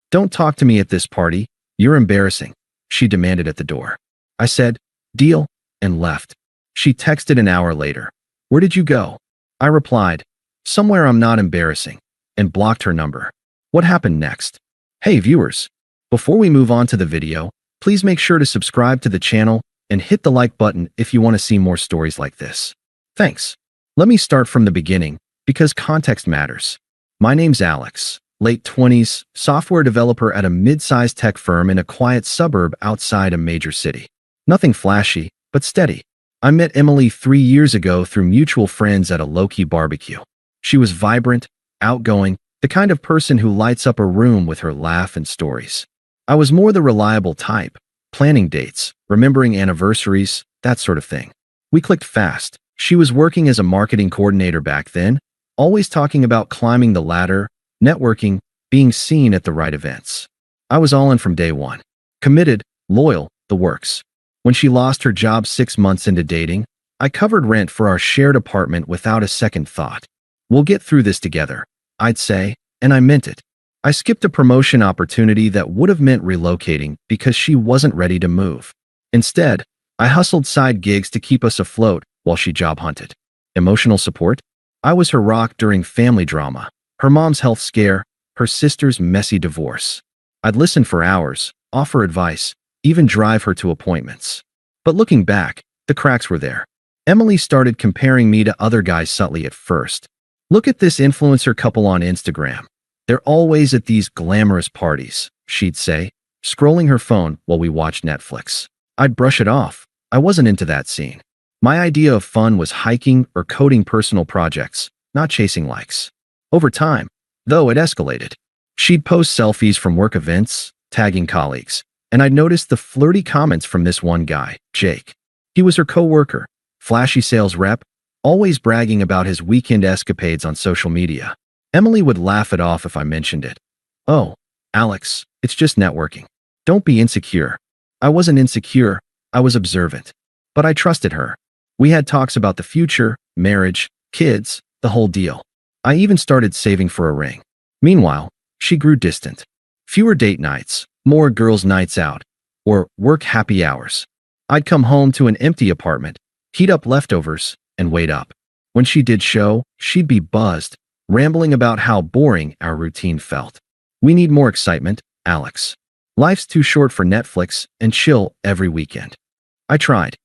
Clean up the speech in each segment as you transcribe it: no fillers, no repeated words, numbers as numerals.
Don't talk to me at this party. You're embarrassing, she demanded at the door. I said, deal, and left. She texted an hour later. Where did you go? I replied, somewhere I'm not embarrassing, and blocked her number. What happened next? Hey viewers, before we move on to the video, please make sure to subscribe to the channel and hit the like button if you want to see more stories like this. Thanks. Let me start from the beginning, because context matters. My name's Alex, late 20s, software developer at a mid-sized tech firm in a quiet suburb outside a major city. Nothing flashy, but steady. I met Emily 3 years ago through mutual friends at a low-key barbecue. She was vibrant, outgoing, the kind of person who lights up a room with her laugh and stories. I was more the reliable type, planning dates, remembering anniversaries, that sort of thing. We clicked fast. She was working as a marketing coordinator back then, always talking about climbing the ladder, networking, being seen at the right events. I was all in from day one. Committed, loyal, the works. When she lost her job 6 months into dating, I covered rent for our shared apartment without a second thought. We'll get through this together, I'd say, and I meant it. I skipped a promotion opportunity that would have meant relocating because she wasn't ready to move. Instead, I hustled side gigs to keep us afloat while she job hunted. Emotional support? I was her rock during family drama, her mom's health scare, her sister's messy divorce. I'd listen for hours, offer advice, even drive her to appointments. But looking back, the cracks were there. Emily started comparing me to other guys subtly at first. Look at this influencer couple on Instagram. They're always at these glamorous parties, she'd say, scrolling her phone while we watched Netflix. I'd brush it off. I wasn't into that scene. My idea of fun was hiking or coding personal projects, not chasing likes. Over time, though, it escalated. She'd post selfies from work events, tagging colleagues, and I'd noticed the flirty comments from this one guy, Jake. He was her coworker, flashy sales rep, always bragging about his weekend escapades on social media. Emily would laugh it off if I mentioned it. Oh, Alex, it's just networking. Don't be insecure. I wasn't insecure, I was observant. But I trusted her. We had talks about the future, marriage, kids, the whole deal. I even started saving for a ring. Meanwhile, she grew distant. Fewer date nights, more girls' nights out, or work happy hours. I'd come home to an empty apartment, heat up leftovers, and wait up. When she did show, she'd be buzzed, rambling about how boring our routine felt. We need more excitement, Alex. Life's too short for Netflix and chill every weekend. I tried.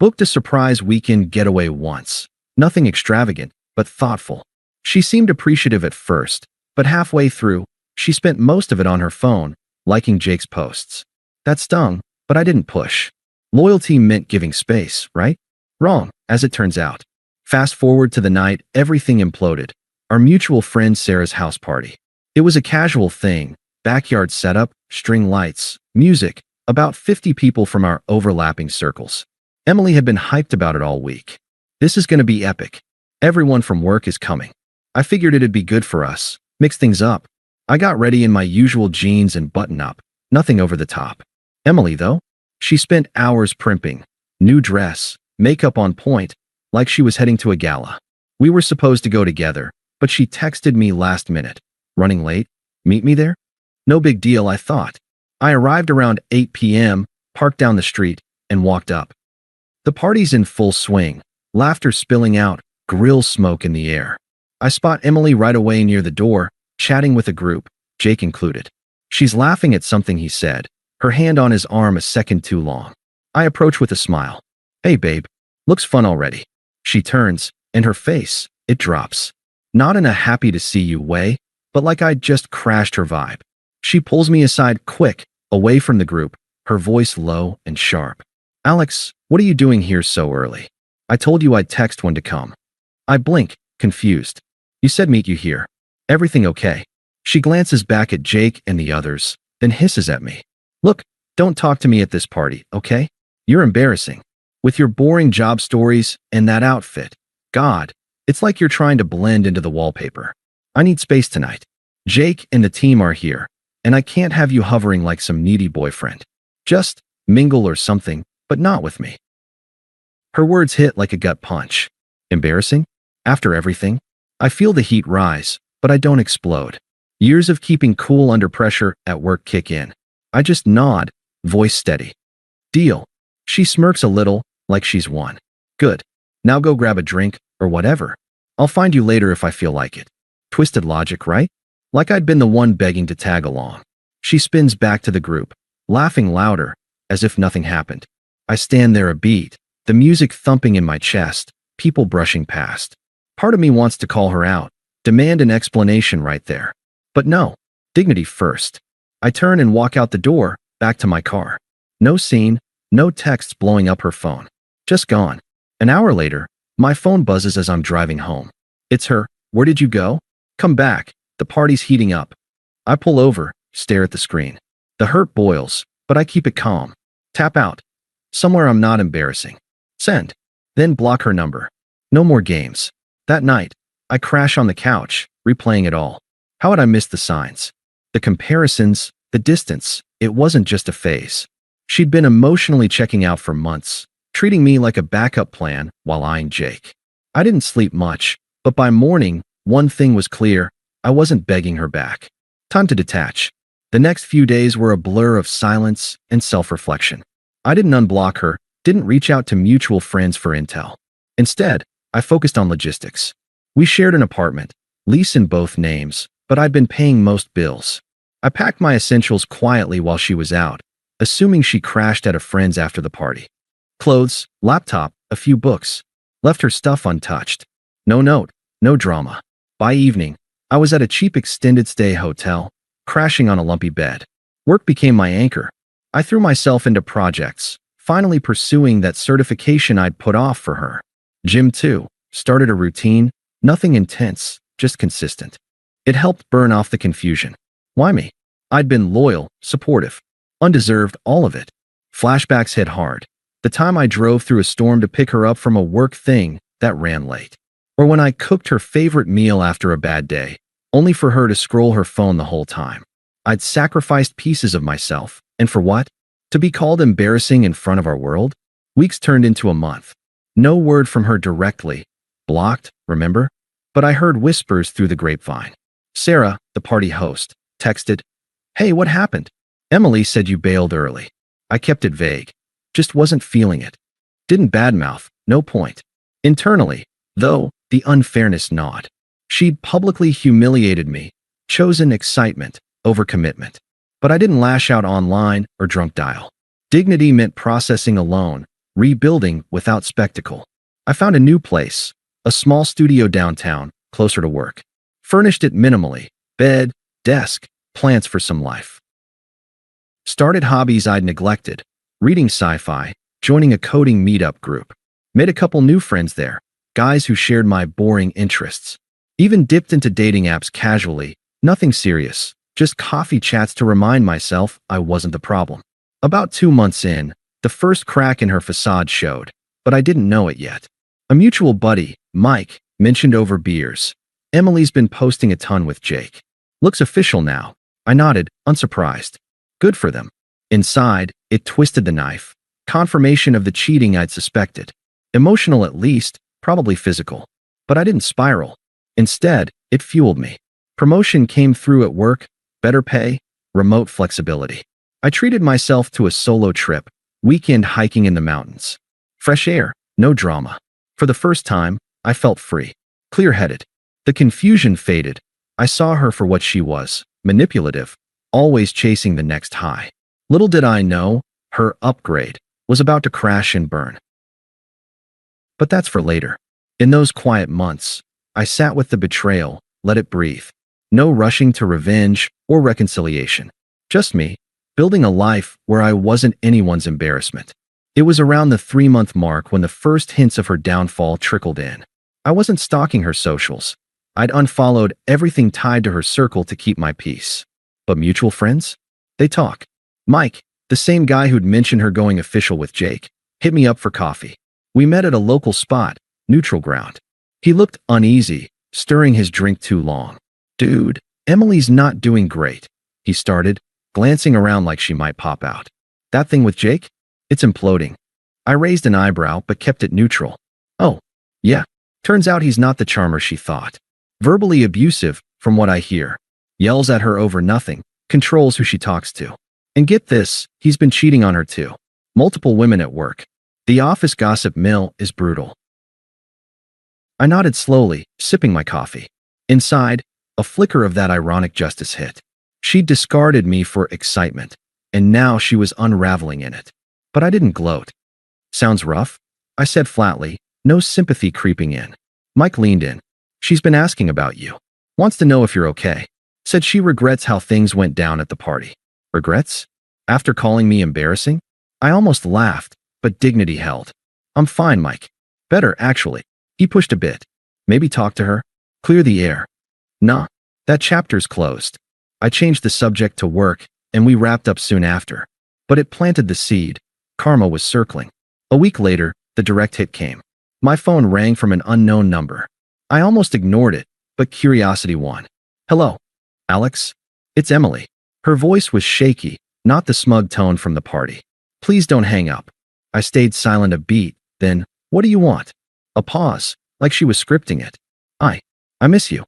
Booked a surprise weekend getaway once. Nothing extravagant, but thoughtful. She seemed appreciative at first, but halfway through, she spent most of it on her phone, liking Jake's posts. That stung, but I didn't push. Loyalty meant giving space, right? Wrong, as it turns out. Fast forward to the night everything imploded. Our mutual friend Sarah's house party. It was a casual thing, backyard setup, string lights, music, about 50 people from our overlapping circles. Emily had been hyped about it all week. This is going to be epic. Everyone from work is coming. I figured it'd be good for us, mix things up. I got ready in my usual jeans and button-up, nothing over the top. Emily, though, she spent hours primping, new dress, makeup on point, like she was heading to a gala. We were supposed to go together, but she texted me last minute. Running late? Meet me there? No big deal, I thought. I arrived around 8 p.m., parked down the street, and walked up. The party's in full swing, laughter spilling out, grill smoke in the air. I spot Emily right away near the door, chatting with a group, Jake included. She's laughing at something he said, her hand on his arm a second too long. I approach with a smile. Hey babe, looks fun already. She turns, and her face, it drops. Not in a happy to see you way, but like I'd just crashed her vibe. She pulls me aside quick, away from the group, her voice low and sharp. Alex, what are you doing here so early? I told you I'd text when to come. I blink, confused. You said meet you here. Everything okay? She glances back at Jake and the others, then hisses at me. Look, don't talk to me at this party, okay? You're embarrassing. With your boring job stories and that outfit. God, it's like you're trying to blend into the wallpaper. I need space tonight. Jake and the team are here, and I can't have you hovering like some needy boyfriend. Just mingle or something, but not with me. Her words hit like a gut punch. Embarrassing? After everything? I feel the heat rise, but I don't explode. Years of keeping cool under pressure at work kick in. I just nod, voice steady. Deal. She smirks a little, like she's won. Good. Now go grab a drink, or whatever. I'll find you later if I feel like it. Twisted logic, right? Like I'd been the one begging to tag along. She spins back to the group, laughing louder, as if nothing happened. I stand there a beat, the music thumping in my chest, people brushing past. Part of me wants to call her out, demand an explanation right there. But no, dignity first. I turn and walk out the door, back to my car. No scene, no texts blowing up her phone. Just gone. An hour later, my phone buzzes as I'm driving home. It's her. Where did you go? Come back. The party's heating up. I pull over, stare at the screen. The hurt boils, but I keep it calm. Tap out. Somewhere I'm not embarrassing. Send. Then block her number. No more games. That night, I crash on the couch, replaying it all. How had I missed the signs? The comparisons, the distance. It wasn't just a phase. She'd been emotionally checking out for months, treating me like a backup plan while eyeing Jake. I didn't sleep much, but by morning, one thing was clear. I wasn't begging her back. Time to detach. The next few days were a blur of silence and self-reflection. I didn't unblock her, didn't reach out to mutual friends for intel. Instead, I focused on logistics. We shared an apartment, lease in both names, but I'd been paying most bills. I packed my essentials quietly while she was out, assuming she crashed at a friend's after the party. Clothes, laptop, a few books. Left her stuff untouched. No note, no drama. By evening, I was at a cheap extended stay hotel, crashing on a lumpy bed. Work became my anchor. I threw myself into projects, finally pursuing that certification I'd put off for her. Gym too. Started a routine, nothing intense, just consistent. It helped burn off the confusion. Why me? I'd been loyal, supportive, undeserved, all of it. Flashbacks hit hard. The time I drove through a storm to pick her up from a work thing that ran late. Or when I cooked her favorite meal after a bad day, only for her to scroll her phone the whole time. I'd sacrificed pieces of myself. And for what? To be called embarrassing in front of our world? Weeks turned into a month. No word from her directly. Blocked, remember? But I heard whispers through the grapevine. Sarah, the party host, texted, "Hey, what happened? Emily said you bailed early." I kept it vague. Just wasn't feeling it. Didn't badmouth, no point. Internally, though, the unfairness gnawed. She'd publicly humiliated me, chosen excitement over commitment. But I didn't lash out online or drunk dial. Dignity meant processing alone, rebuilding without spectacle. I found a new place, a small studio downtown, closer to work. Furnished it minimally, bed, desk, plants for some life. Started hobbies I'd neglected, reading sci-fi, joining a coding meetup group. Made a couple new friends there, guys who shared my boring interests. Even dipped into dating apps casually, nothing serious, just coffee chats to remind myself I wasn't the problem. About 2 months in, the first crack in her facade showed, but I didn't know it yet. A mutual buddy, Mike, mentioned over beers. Emily's been posting a ton with Jake. Looks official now. I nodded, unsurprised. Good for them. Inside, it twisted the knife. Confirmation of the cheating I'd suspected. Emotional at least, probably physical. But I didn't spiral. Instead, it fueled me. Promotion came through at work, better pay, remote flexibility. I treated myself to a solo trip, weekend hiking in the mountains. Fresh air, no drama. For the first time, I felt free, clear-headed. The confusion faded. I saw her for what she was, manipulative, always chasing the next high. Little did I know, her upgrade was about to crash and burn. But that's for later. In those quiet months, I sat with the betrayal, let it breathe. No rushing to revenge or reconciliation. Just me, building a life where I wasn't anyone's embarrassment. It was around the 3-month mark when the first hints of her downfall trickled in. I wasn't stalking her socials. I'd unfollowed everything tied to her circle to keep my peace. But mutual friends? They talk. Mike, the same guy who'd mentioned her going official with Jake, hit me up for coffee. We met at a local spot, neutral ground. He looked uneasy, stirring his drink too long. "Dude, Emily's not doing great," he started, glancing around like she might pop out. "That thing with Jake? It's imploding." I raised an eyebrow but kept it neutral. "Oh, yeah. Turns out he's not the charmer she thought. Verbally abusive, from what I hear. yells at her over nothing, controls who she talks to. And get this, he's been cheating on her too. Multiple women at work. The office gossip mill is brutal. I nodded slowly, sipping my coffee. Inside, a flicker of that ironic justice hit. She'd discarded me for excitement, and now she was unraveling in it. But I didn't gloat. Sounds rough? I said flatly, no sympathy creeping in. Mike leaned in. She's been asking about you. Wants to know if you're okay. Said she regrets how things went down at the party. Regrets? After calling me embarrassing? I almost laughed, but dignity held. I'm fine, Mike. Better, actually. He pushed a bit. Maybe talk to her? Clear the air. Nah, that chapter's closed. I changed the subject to work, and we wrapped up soon after. But it planted the seed. Karma was circling. A week later, the direct hit came. My phone rang from an unknown number. I almost ignored it, but curiosity won. Hello, Alex? It's Emily. Her voice was shaky, not the smug tone from the party. Please don't hang up. I stayed silent a beat, then, what do you want? A pause, like she was scripting it. I miss you.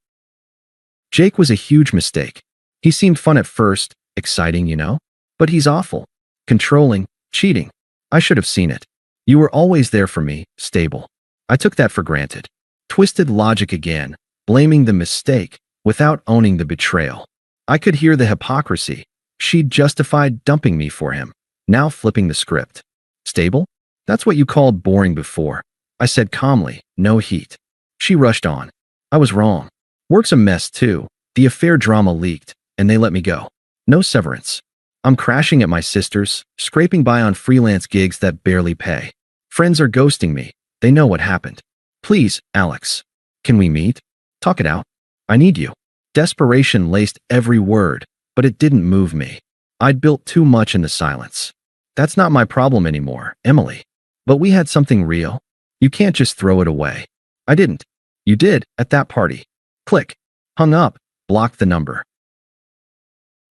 Jake was a huge mistake. He seemed fun at first, exciting, you know? But he's awful. Controlling, cheating. I should have seen it. You were always there for me, stable. I took that for granted. Twisted logic again, blaming the mistake, without owning the betrayal. I could hear the hypocrisy. She'd justified dumping me for him, now flipping the script. Stable? That's what you called boring before. I said calmly, no heat. She rushed on. I was wrong. Work's a mess too. The affair drama leaked, and they let me go. No severance. I'm crashing at my sister's, scraping by on freelance gigs that barely pay. Friends are ghosting me. They know what happened. Please, Alex. Can we meet? Talk it out. I need you. Desperation laced every word, but it didn't move me. I'd built too much in the silence. That's not my problem anymore, Emily. But we had something real. You can't just throw it away. I didn't. You did, at that party. Click. Hung up, blocked the number.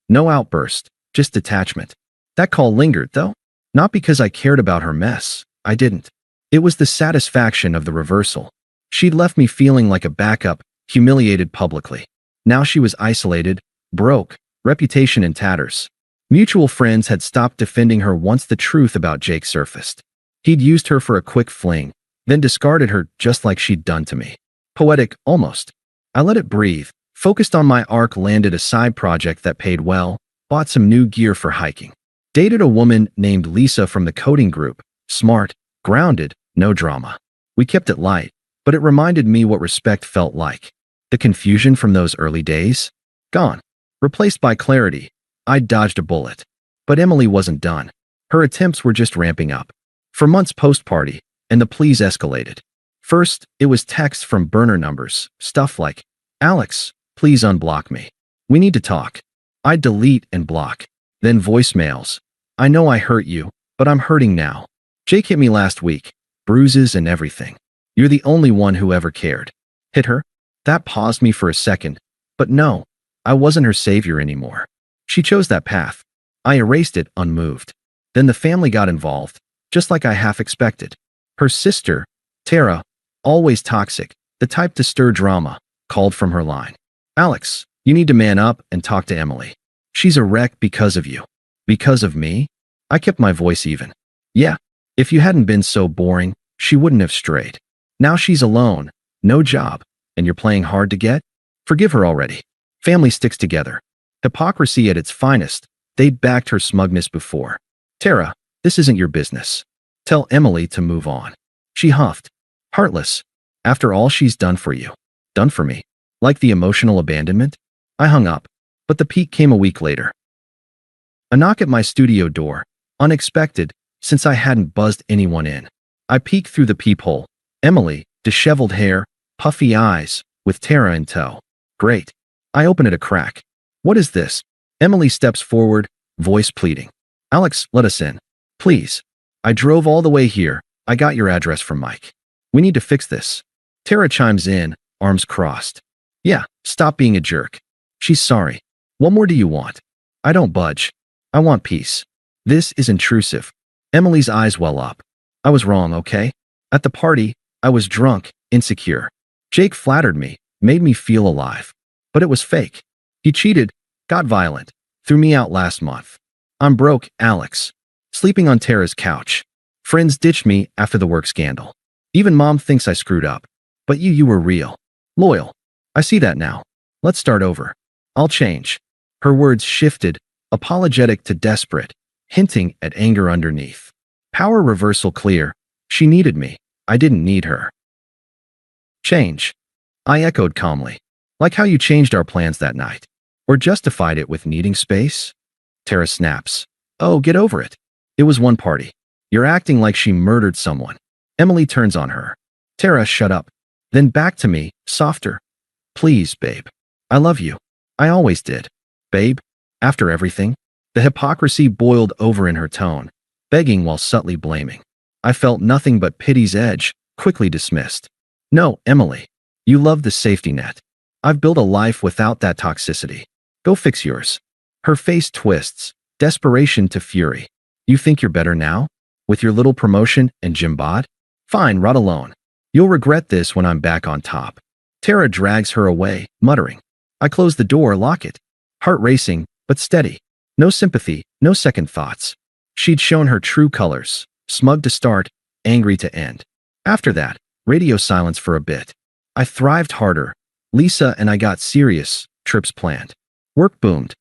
No outburst, just detachment. That call lingered, though. Not because I cared about her mess. I didn't. It was the satisfaction of the reversal. She'd left me feeling like a backup, humiliated publicly. Now she was isolated, broke, reputation in tatters. Mutual friends had stopped defending her once the truth about Jake surfaced. He'd used her for a quick fling, then discarded her just like she'd done to me. Poetic, almost. I let it breathe, focused on my arc, landed a side project that paid well, bought some new gear for hiking. Dated a woman named Lisa from the coding group, smart, grounded, no drama. We kept it light, but it reminded me what respect felt like. The confusion from those early days? Gone. Replaced by clarity. I'd dodged a bullet. But Emily wasn't done. Her attempts were just ramping up. For months post-party, and the pleas escalated. First, it was texts from burner numbers, stuff like, Alex, please unblock me. We need to talk. I'd delete and block. Then voicemails. I know I hurt you, but I'm hurting now. Jake hit me last week. Bruises and everything. You're the only one who ever cared. Hit her? That paused me for a second. But no, I wasn't her savior anymore. She chose that path. I erased it, unmoved. Then the family got involved, just like I half expected. Her sister, Tara, always toxic, the type to stir drama, called from her line. Alex, you need to man up and talk to Emily. She's a wreck because of you. Because of me? I kept my voice even. Yeah, if you hadn't been so boring, she wouldn't have strayed. Now she's alone, no job, and you're playing hard to get? Forgive her already. Family sticks together. Hypocrisy at its finest. They'd backed her smugness before. Tara, this isn't your business. Tell Emily to move on. She huffed. Heartless. After all she's done for you. Done for me. Like the emotional abandonment? I hung up. But the peak came a week later. A knock at my studio door. Unexpected, since I hadn't buzzed anyone in. I peeked through the peephole. Emily, disheveled hair, puffy eyes, with Tara in tow. Great. I open it a crack. What is this? Emily steps forward, voice pleading. Alex, let us in. Please. I drove all the way here. I got your address from Mike. We need to fix this. Tara chimes in, arms crossed. Yeah, stop being a jerk. She's sorry. What more do you want? I don't budge. I want peace. This is intrusive. Emily's eyes well up. I was wrong, okay? At the party, I was drunk, insecure. Jake flattered me, made me feel alive. But it was fake. He cheated, got violent, threw me out last month. I'm broke, Alex. Sleeping on Tara's couch. Friends ditched me after the work scandal. Even mom thinks I screwed up. But you were real. Loyal. I see that now. Let's start over. I'll change. Her words shifted, apologetic to desperate, hinting at anger underneath. Power reversal clear. She needed me. I didn't need her. Change. I echoed calmly. Like how you changed our plans that night. Or justified it with needing space? Tara snaps. Oh, get over it. It was one party. You're acting like she murdered someone. Emily turns on her. Tara, shut up. Then back to me, softer. Please, babe. I love you. I always did. Babe, after everything? The hypocrisy boiled over in her tone, begging while subtly blaming. I felt nothing but pity's edge, quickly dismissed. No, Emily. You love the safety net. I've built a life without that toxicity. Go fix yours. Her face twists, desperation to fury. You think you're better now? With your little promotion and gym bod? Fine, rot alone. You'll regret this when I'm back on top. Tara drags her away, muttering. I close the door, lock it. Heart racing, but steady. No sympathy, no second thoughts. She'd shown her true colors, smug to start, angry to end. After that, radio silence for a bit. I thrived harder. Lisa and I got serious, trips planned. Work boomed.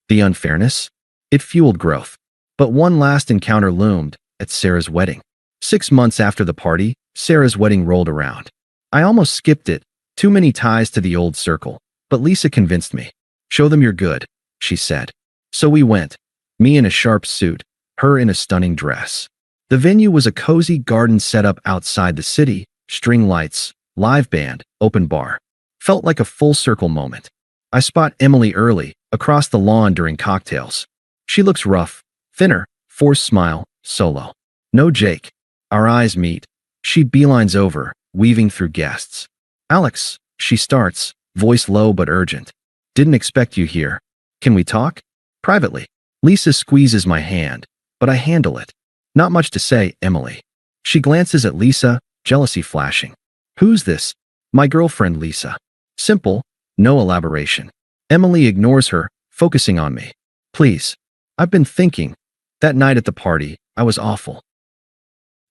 The unfairness? It fueled growth. But one last encounter loomed, at Sarah's wedding. 6 months after the party, Sarah's wedding rolled around. I almost skipped it, too many ties to the old circle, but Lisa convinced me. Show them you're good, she said. So we went, me in a sharp suit, her in a stunning dress. The venue was a cozy garden setup outside the city, string lights, live band, open bar. Felt like a full circle moment. I spot Emily early, across the lawn during cocktails. She looks rough, thinner, forced smile, solo. No Jake. Our eyes meet. She beelines over, weaving through guests. Alex, she starts, voice low but urgent. Didn't expect you here. Can we talk? Privately. Lisa squeezes my hand, but I handle it. Not much to say, Emily. She glances at Lisa, jealousy flashing. Who's this? My girlfriend, Lisa. Simple, no elaboration. Emily ignores her, focusing on me. Please. I've been thinking. That night at the party, I was awful.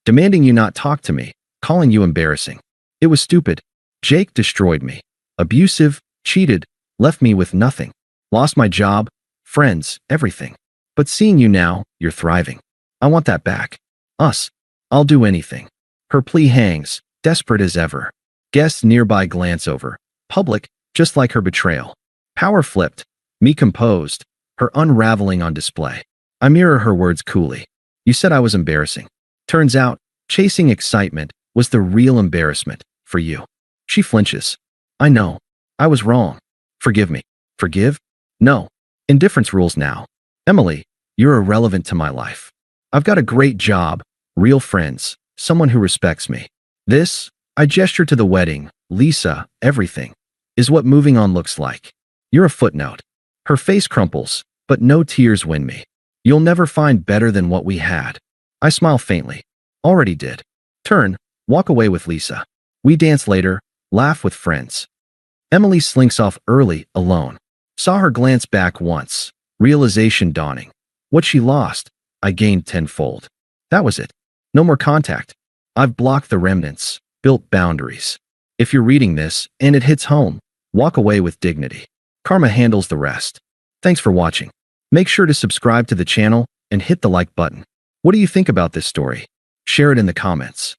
Demanding you not talk to me, calling you embarrassing. It was stupid. Jake destroyed me. Abusive, cheated, left me with nothing. Lost my job, friends, everything. But seeing you now, you're thriving. I want that back. Us. I'll do anything. Her plea hangs, desperate as ever. Guests nearby glance over. Public, just like her betrayal. Power flipped. Me composed. Her unraveling on display. I mirror her words coolly. You said I was embarrassing. Turns out, chasing excitement was the real embarrassment for you. She flinches. I know. I was wrong. Forgive me. Forgive? No. Indifference rules now. Emily, you're irrelevant to my life. I've got a great job, real friends, someone who respects me. This, I gesture to the wedding, Lisa, everything, is what moving on looks like. You're a footnote. Her face crumples, but no tears win me. You'll never find better than what we had. I smile faintly. Already did. Turn, walk away with Lisa. We dance later, laugh with friends. Emily slinks off early, alone. Saw her glance back once. Realization dawning. What she lost, I gained tenfold. That was it. No more contact. I've blocked the remnants, built boundaries. If you're reading this, and it hits home, walk away with dignity. Karma handles the rest. Thanks for watching. Make sure to subscribe to the channel and hit the like button. What do you think about this story? Share it in the comments.